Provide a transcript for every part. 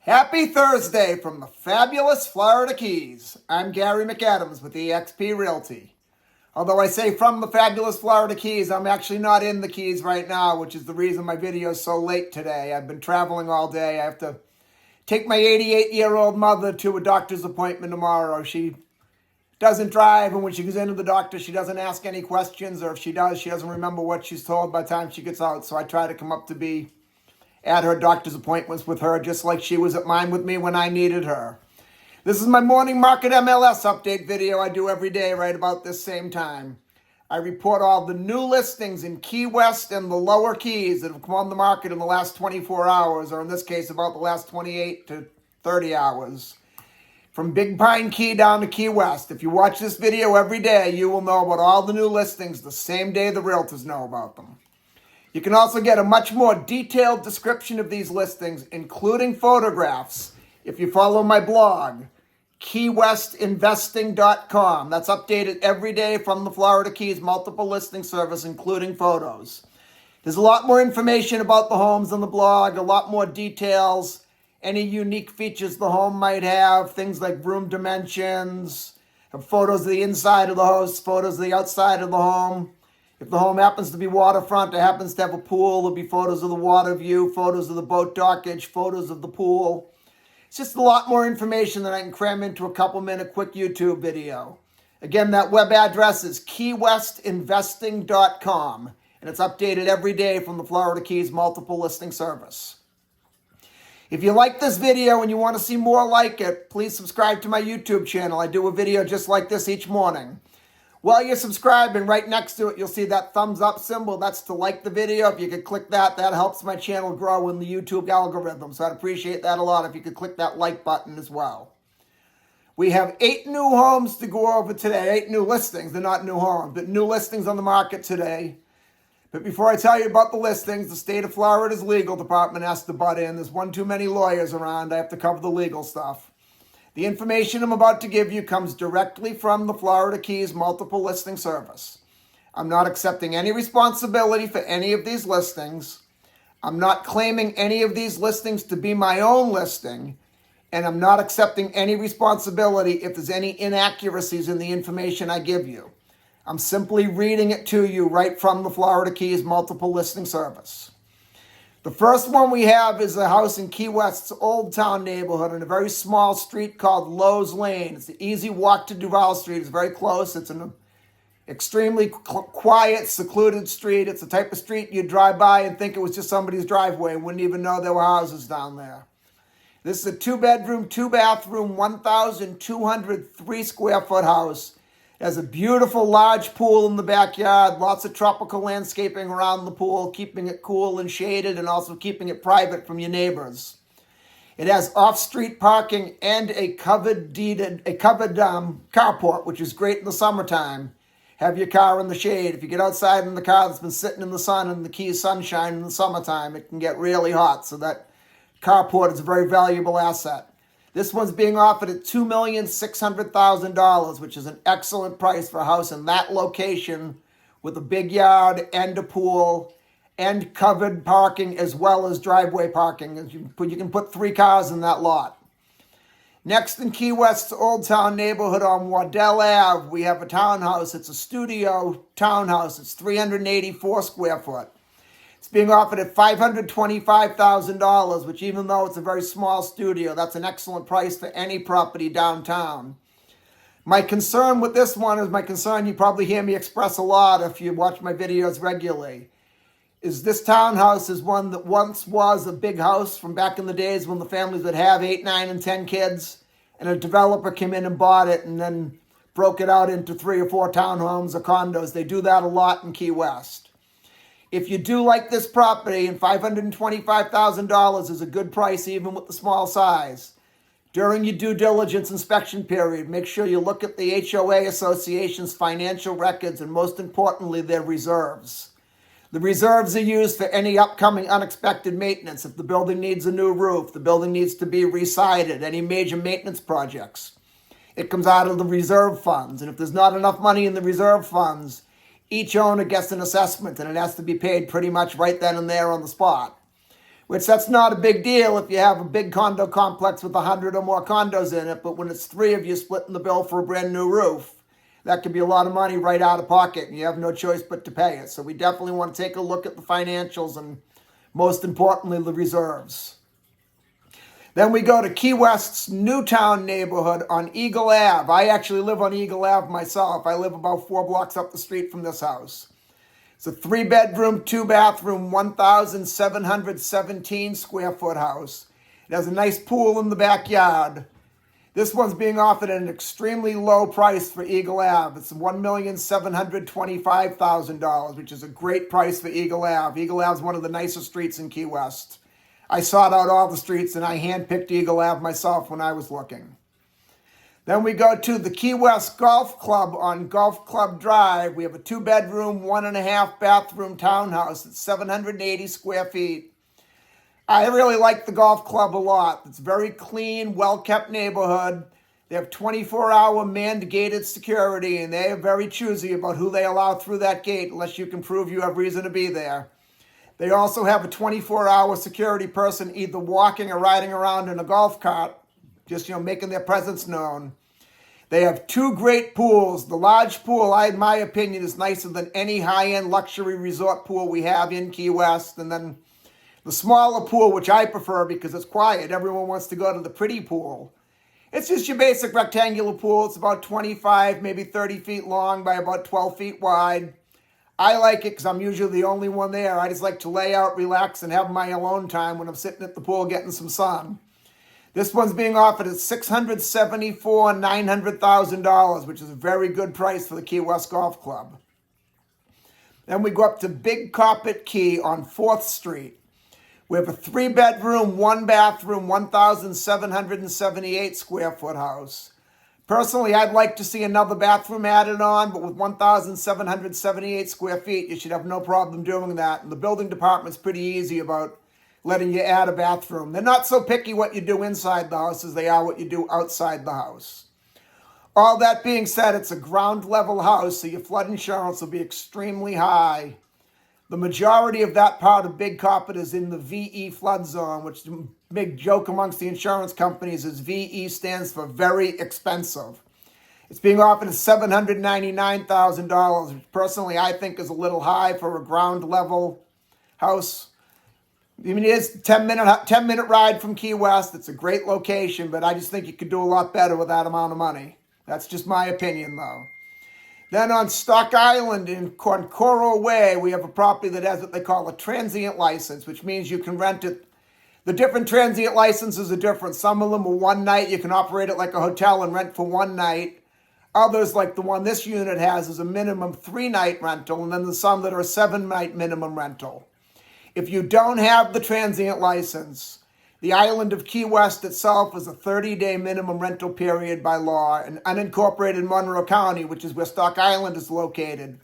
Happy Thursday from the fabulous Florida Keys. I'm Gary McAdams with eXp Realty. Although I say from the fabulous Florida Keys, I'm actually not in the Keys right now, which is the reason my video is so late today. I've been traveling all day. I have to take my 88-year-old mother to a doctor's appointment tomorrow. She doesn't drive, and when she goes into the doctor, she doesn't ask any questions, or if she does, she doesn't remember what she's told by the time she gets out. So I try to come up to be at her doctor's appointments with her, just like she was at mine with me when I needed her. This is my morning market MLS update video I do every day right about this same time. I report all the new listings in Key West and the lower Keys that have come on the market in the last 24 hours, or in this case, about the last 28 to 30 hours. From Big Pine Key down to Key West. If you watch this video every day, you will know about all the new listings the same day the realtors know about them. You can also get a much more detailed description of these listings, including photographs, if you follow my blog, keywestinvesting.com. That's updated every day from the Florida Keys multiple listing service, including photos. There's a lot more information about the homes on the blog, a lot more details, any unique features the home might have, things like room dimensions, photos of the inside of the house, photos of the outside of the home. If the home happens to be waterfront, it happens to have a pool, there'll be photos of the water view, photos of the boat dockage, photos of the pool. It's just a lot more information than I can cram into a couple-minute quick YouTube video. Again, that web address is keywestinvesting.com, and it's updated every day from the Florida Keys multiple listing service. If you like this video and you want to see more like it, please subscribe to my YouTube channel. I do a video just like this each morning. While you're subscribing, right next to it, you'll see that thumbs up symbol. That's to like the video. If you could click that, that helps my channel grow in the YouTube algorithm. So I'd appreciate that a lot if you could click that like button as well. We have 8 new homes to go over today. 8 new listings. They're not new homes, but new listings on the market today. But before I tell you about the listings, the state of Florida's legal department has to butt in. There's one too many lawyers around. I have to cover the legal stuff. The information I'm about to give you comes directly from the Florida Keys multiple listing service. I'm not accepting any responsibility for any of these listings. I'm not claiming any of these listings to be my own listing. And I'm not accepting any responsibility if there's any inaccuracies in the information I give you. I'm simply reading it to you right from the Florida Keys multiple listing service. The first one we have is a house in Key West's Old Town neighborhood in a very small street called Lowe's Lane. It's an easy walk to Duval Street. It's very close. It's an extremely quiet, secluded street. It's the type of street you'd drive by and think it was just somebody's driveway. Wouldn't even know there were houses down there. This is a 2-bedroom, 2-bathroom, 1,203 square foot house. It has a beautiful large pool in the backyard, lots of tropical landscaping around the pool, keeping it cool and shaded and also keeping it private from your neighbors. It has off-street parking and a covered carport, which is great in the summertime. Have your car in the shade. If you get outside in the car that's been sitting in the sun and the Keys sunshine in the summertime, it can get really hot. So that carport is a very valuable asset. This one's being offered at $2,600,000, which is an excellent price for a house in that location with a big yard and a pool and covered parking as well as driveway parking. You can put 3 cars in that lot. Next in Key West's Old Town neighborhood on Wardell Ave, we have a townhouse. It's a studio townhouse. It's 384 square foot. It's being offered at $525,000, which even though it's a very small studio, that's an excellent price for any property downtown. My concern with this one is my concern you probably hear me express a lot if you watch my videos regularly, is this townhouse is one that once was a big house from back in the days when the families would have 8, 9, and 10 kids, and a developer came in and bought it and then broke it out into 3 or 4 townhomes or condos. They do that a lot in Key West. If you do like this property, and $525,000 is a good price even with the small size, during your due diligence inspection period, make sure you look at the HOA Association's financial records and most importantly, their reserves. The reserves are used for any upcoming unexpected maintenance. If the building needs a new roof, the building needs to be re-sided, any major maintenance projects. It comes out of the reserve funds. And if there's not enough money in the reserve funds, each owner gets an assessment and it has to be paid pretty much right then and there on the spot. which that's not a big deal if you have a big condo complex with 100 or more condos in it, but when it's three of you splitting the bill for a brand new roof, that could be a lot of money right out of pocket, and you have no choice but to pay it. So we definitely want to take a look at the financials and, most importantly, the reserves. Then we go to Key West's Newtown neighborhood on Eagle Ave. I actually live on Eagle Ave myself. I live about 4 blocks up the street from this house. It's a 3-bedroom, 2-bathroom, 1,717 square foot house. It has a nice pool in the backyard. This one's being offered at an extremely low price for Eagle Ave. It's $1,725,000, which is a great price for Eagle Ave. Eagle Ave is one of the nicest streets in Key West. I sought out all the streets and I handpicked Eagle Ave myself when I was looking. Then we go to the Key West Golf Club on Golf Club Drive. We have a 2-bedroom, 1.5-bathroom townhouse. It's 780 square feet. I really like the golf club a lot. It's a very clean, well-kept neighborhood. They have 24-hour manned gated security, and they are very choosy about who they allow through that gate unless you can prove you have reason to be there. They also have a 24-hour security person either walking or riding around in a golf cart, just, making their presence known. They have 2 great pools. The large pool, in my opinion, is nicer than any high-end luxury resort pool we have in Key West. And then the smaller pool, which I prefer because it's quiet. Everyone wants to go to the pretty pool. It's just your basic rectangular pool. It's about 25, maybe 30 feet long by about 12 feet wide. I like it because I'm usually the only one there. I just like to lay out, relax, and have my alone time when I'm sitting at the pool getting some sun. This one's being offered at $674,900,000, which is a very good price for the Key West Golf Club. Then we go up to Big Coppitt Key on 4th Street. We have a 3-bedroom, 1-bathroom, 1,778 square foot house. Personally, I'd like to see another bathroom added on, but with 1,778 square feet, you should have no problem doing that. And the building department's pretty easy about letting you add a bathroom. They're not so picky what you do inside the house as they are what you do outside the house. All that being said, it's a ground level house, so your flood insurance will be extremely high. The majority of that part of Big Coppitt is in the VE flood zone, which the big joke amongst the insurance companies is VE stands for very expensive. It's being offered at $799,000, which personally I think is a little high for a ground level house. I mean, it is a 10-minute ride from Key West. It's a great location, but I just think you could do a lot better with that amount of money. That's just my opinion, though. Then on Stock Island in Coral Way, we have a property that has what they call a transient license, which means you can rent it. The different transient licenses are different. Some of them are 1 night. You can operate it like a hotel and rent for 1 night. Others, like the one this unit has, is a minimum 3-night rental, and then there's some that are a 7-night minimum rental. If you don't have the transient license, the island of Key West itself is a 30-day minimum rental period by law, and unincorporated Monroe County, which is where Stock Island is located,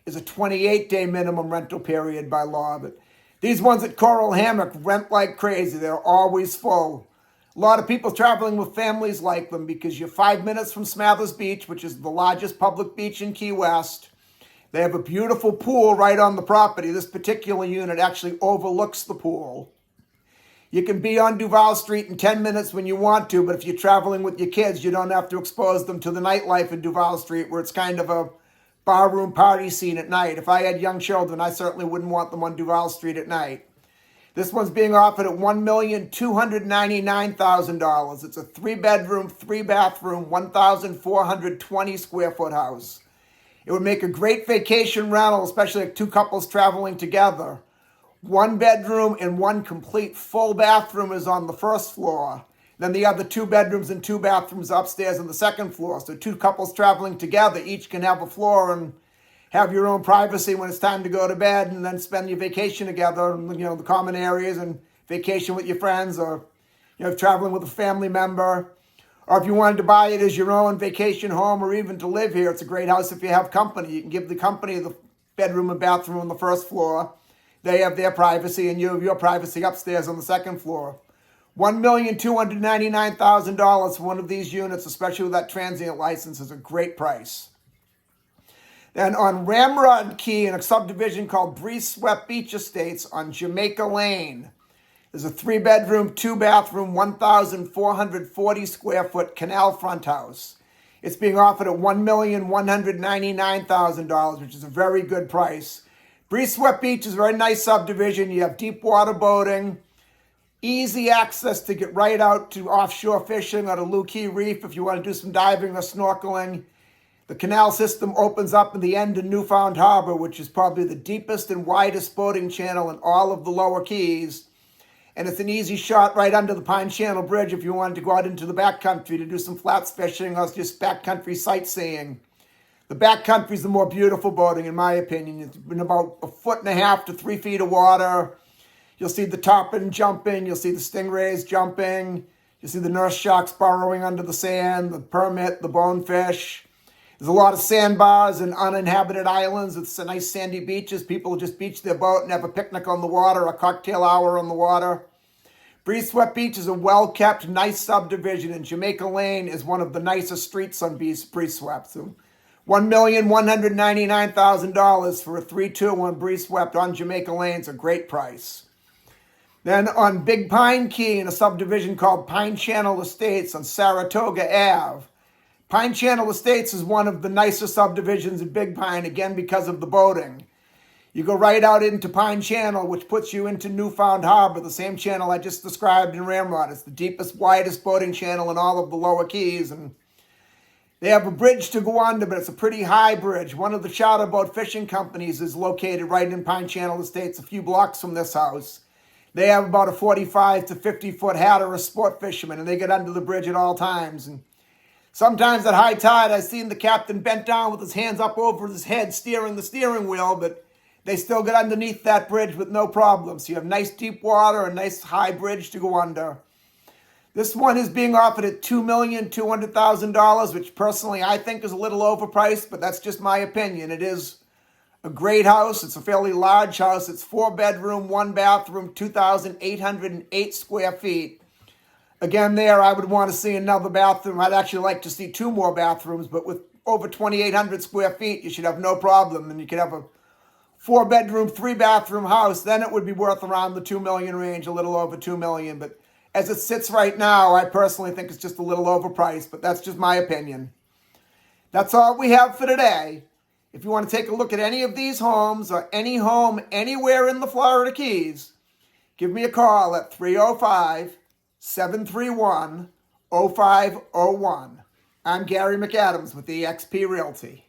is a 28-day minimum rental period by law. But these ones at Coral Hammock rent like crazy. They're always full. A lot of people traveling with families like them because you're 5 minutes from Smathers Beach, which is the largest public beach in Key West. They have a beautiful pool right on the property. This particular unit actually overlooks the pool. You can be on Duval Street in 10 minutes when you want to, but if you're traveling with your kids, you don't have to expose them to the nightlife in Duval Street, where it's kind of a barroom party scene at night. If I had young children, I certainly wouldn't want them on Duval Street at night. This one's being offered at $1,299,000. It's a 3-bedroom, 3-bathroom, 1,420 square foot house. It would make a great vacation rental, especially like 2 couples traveling together. 1 bedroom and 1 complete full bathroom is on the 1st floor. Then the other 2 bedrooms and 2 bathrooms upstairs on the 2nd floor. So 2 couples traveling together, each can have a floor and have your own privacy when it's time to go to bed, and then spend your vacation together, the common areas, and vacation with your friends, or traveling with a family member. Or if you wanted to buy it as your own vacation home, or even to live here, it's a great house if you have company. You can give the company the bedroom and bathroom on the 1st floor. They have their privacy, and you have your privacy upstairs on the 2nd floor. $1,299,000 for one of these units, especially with that transient license, is a great price. Then on Ramrod Key, in a subdivision called Breeze Swept Beach Estates on Jamaica Lane, There's a 3-bedroom, 2-bathroom, 1,440 square foot canal front house. It's being offered at $1,199,000, which is a very good price. Breeze Swept Beach is a very nice subdivision. You have deep water boating, easy access to get right out to offshore fishing or to Lou Key Reef if you want to do some diving or snorkeling. The canal system opens up in the end of Newfound Harbor, which is probably the deepest and widest boating channel in all of the lower keys. And it's an easy shot right under the Pine Channel Bridge if you wanted to go out into the backcountry to do some flats fishing or just backcountry sightseeing. The backcountry is the more beautiful boating, in my opinion. It's been about 1.5 to 3 feet of water. You'll see the tarpon jumping. You'll see the stingrays jumping. You'll see the nurse sharks burrowing under the sand, the permit, the bonefish. There's a lot of sandbars and uninhabited islands. It's a nice sandy beaches. People just beach their boat and have a picnic on the water, a cocktail hour on the water. Breeze Swept Beach is a well-kept, nice subdivision, and Jamaica Lane is one of the nicest streets on Breeze Swept. So $1,199,000 for a 3-2 on Breeze Swept on Jamaica Lane is a great price. Then on Big Pine Key in a subdivision called Pine Channel Estates on Saratoga Ave. Pine Channel Estates is one of the nicest subdivisions in Big Pine, again, because of the boating. You go right out into Pine Channel, which puts you into Newfound Harbor, the same channel I just described in Ramrod. It's the deepest, widest boating channel in all of the lower keys, and they have a bridge to go under, but it's a pretty high bridge. One of the charter boat fishing companies is located right in Pine Channel Estates, a few blocks from this house. They have about a 45 to 50-foot Hatteras sport fishermen, and they get under the bridge at all times. And sometimes at high tide, I've seen the captain bent down with his hands up over his head, steering the steering wheel, but they still get underneath that bridge with no problem. So you have nice deep water, a nice high bridge to go under. This one is being offered at $2,200,000, which personally I think is a little overpriced, but that's just my opinion. It is a great house. It's a fairly large house. It's 4-bedroom, 1-bathroom, 2,808 square feet. Again, there, I would want to see another bathroom. I'd actually like to see 2 more bathrooms, but with over 2,800 square feet, you should have no problem. And you could have a 4-bedroom, 3-bathroom house. Then it would be worth around the $2 million range, a little over $2 million. But as it sits right now, I personally think it's just a little overpriced, but that's just my opinion. That's all we have for today. If you want to take a look at any of these homes or any home anywhere in the Florida Keys, give me a call at 305-731-0501. I'm Gary McAdams with eXp Realty.